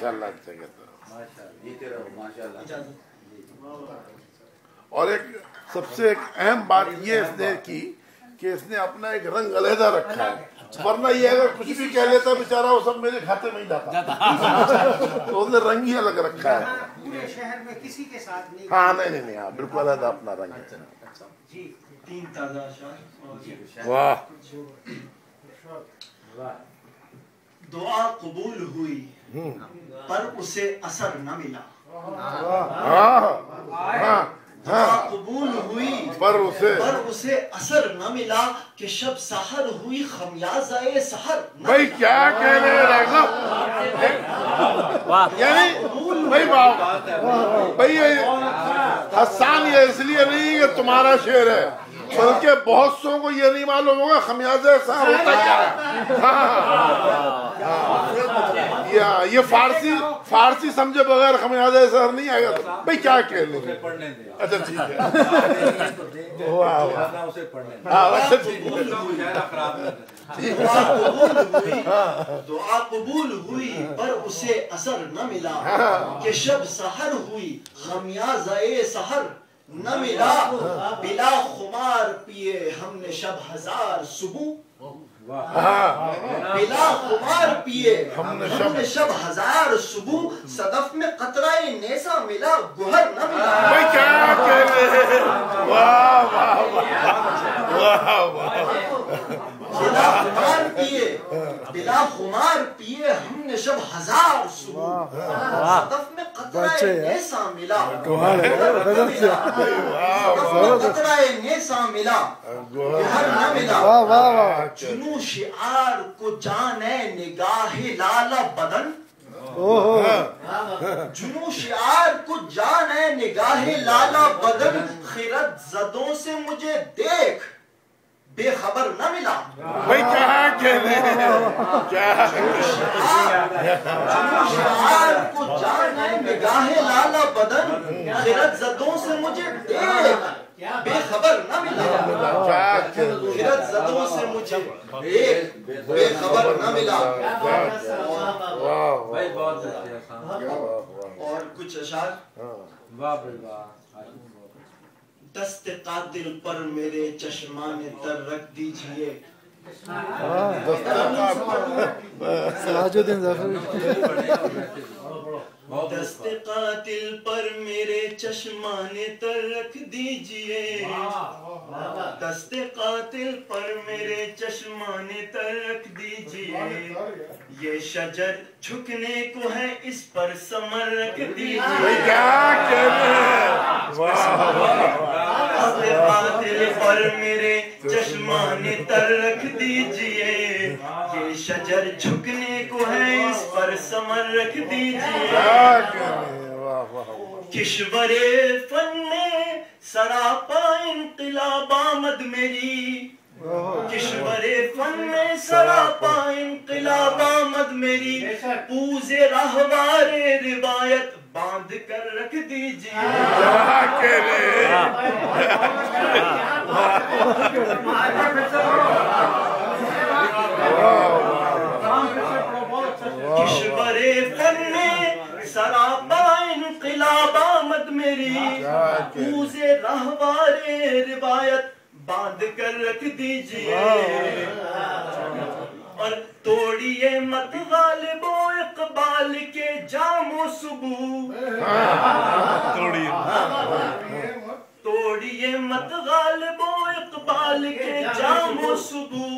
माशाल्लाह अच्छा कहता है। और एक सबसे एक अहम बात ये इसने की कि इसने अपना एक रंग अलहदा रखा है, वरना ये अगर कुछ भी कह लेता बेचारा वो सब मेरे खाते में ही जाता तो उसने रंग ही अलग रखा है। पूरे शहर में किसी के साथ नहीं। हाँ नहीं हाँ बिल्कुल अलग अपना रंग है जी। 3 ताज़ा शायर। वाह दुआ कबूल हुई पर उसे असर न मिला। दुआ कबूल हुई पर उसे असर न मिला कि शब सहर हुई खमियाज़ाए सहर। भाई क्या कह रहे हैं यानी भाई भाई ये हसान ये इसलिए नहीं कि तुम्हारा शेर है, बल्कि बहुत सौ को ये नहीं मालूम होगा खमियाज़ा सहर होता क्या है। ये फारसी समझे बगैर खमियाज़ा सहर नहीं आएगा। तो भाई क्या कह रहे हैं? अच्छा ठीक है दुआ कबूल हुई पर उसे असर न मिला कि शब सहर हुई खमियाज़ाए सहर न मिला। बिला खुमार पिए हमने शब हजार सुबह। बिला खुमार पिए हमने शब हजार सुबह। सदफ में कतराए नेसा मिला गुहर न मिला। भाई क्या कह रहे हैं? वाह वाह वाह बिला खुमार पिए हमने शब हजार सुबह। सदफ में कतराए नेसा मिला कतराए नेसा मिला गुहर न मिला। जुनू शिआर को जाने निगाहे लाला बदन। जुनू शिआर को जाने निगाहे लाला बदन। खिरत जदों से मुझे देख बेखबर न मिला। भाई क्या कह रहे हैं? क्या जुनू शिआर को जाने निगाहे लाला बदन। खिरत जदों से मुझे देख बेखबर न मिला। खिरत जदों से मुझे बेखबर न मिला। और कुछ अशार। दस्त कातिल पर मेरे चश्माने तर रख दीजिए। सलाहुद्दीन ज़फ़र। दस्त कातिल पर मेरे चश्माने तर रख दीजिए। दस्त कातिल पर मेरे चश्माने तर रख दीजिए। ये शजर झुकने को है इस पर समर रख दीजिए। क्या कह रहे हैं? दस्त कातिल पर मेरे चश्माने तर रख दीजिए। ये शजर झुकने को है इस पर समर रख दीजिए। किश्वरे फन में सरापा इनकलाब आमद मेरी। किश्वरे फन में सरापा इनकलाब आमद मेरी। पूजे राहवारे रिवायत बांध कर रख दीजिए। किश्वरे फन में सरापा इनकलाब आमद मेरी। पूजे राहवारे रिवायत बांध कर रख दीजिए। और तोड़िए मत गालिबो इकबाल के जामो सुबह। तोड़िए मत गालिबो इकबाल के जामो सुबह।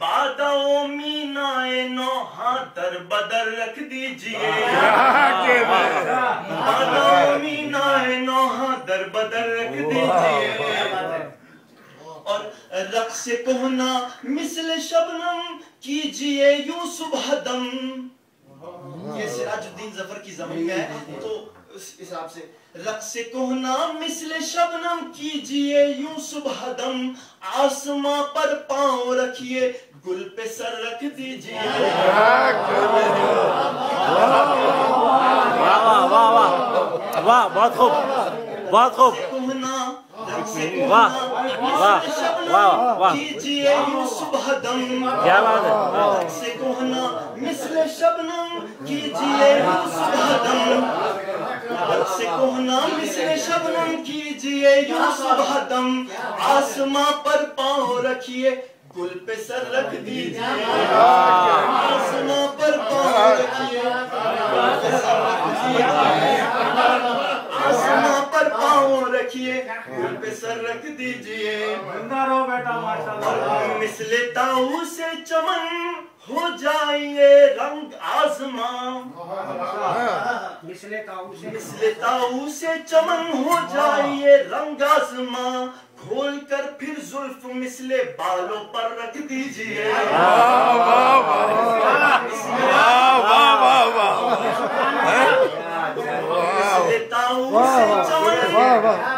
बादाओ मीनाए नौहा दर बदर रख दीजिए। बादाओ मीनाए नौहा दर बदर रख दीजिए। और रक्स कोहना मिसल शबनम कीजिए यूं सुबह दम। ये सिराजुद्दीन ज़फ़र की ज़मीन है, तो उस हिसाब से रक्स कोहना मिसल शबनम कीजिए यूं सुबह दम। आसमां पर पांव रखिए गुल पे सर रख दीजिए। वाह बहुत खूब बहुत खूब। वाह वाह वाह वाह कीजिए यूं सुबह दम। क्या बात है। से कोहना مثل شبنم کیجئے یوں صبح دم رقص کہنا مثل شبنم کیجئے یوں صبح دم آسماں پر پاؤں رکھیے گل پہ سر رکھ دیجئے آسماں پر پاؤں رکھیے آسماں پر پاؤں رکھیے گل پہ سر رکھ دیجئے مثل طاؤس چمن ہو جائیے رنگ آزماں مثل طاؤس چمن ہو جائیے رنگ آزماں کھول کر پھر زلف مثل بالوں پر رکھ دیجئے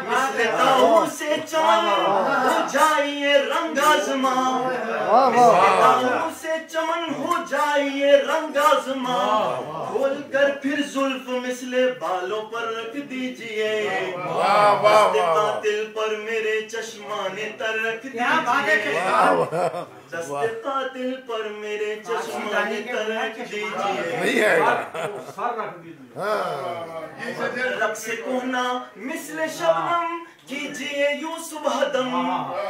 مثل طاؤس چمن ہو جائیے رنگ آزماں طاؤس چمن ہو جائیے رنگ آزماں کھول کر پھر زلف مثل بالوں پر رکھ دیجئے دست قاتل پر میرے چشمان تر رکھ دیجئے دست قاتل پر میرے چشمان تر رکھ دیجئے رقص کہنا مثل شبنم کیجئے یوں صبح دم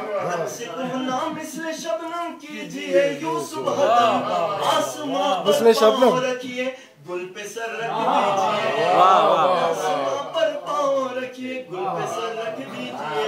رقص کہنا مثل شبنم کیجئے یوں صبح دم آسماں پر پاؤں رکھیے گل پہ سر رکھ دیجئے آسماں پر پاؤں رکھیے گل پہ سر رکھ دیجئے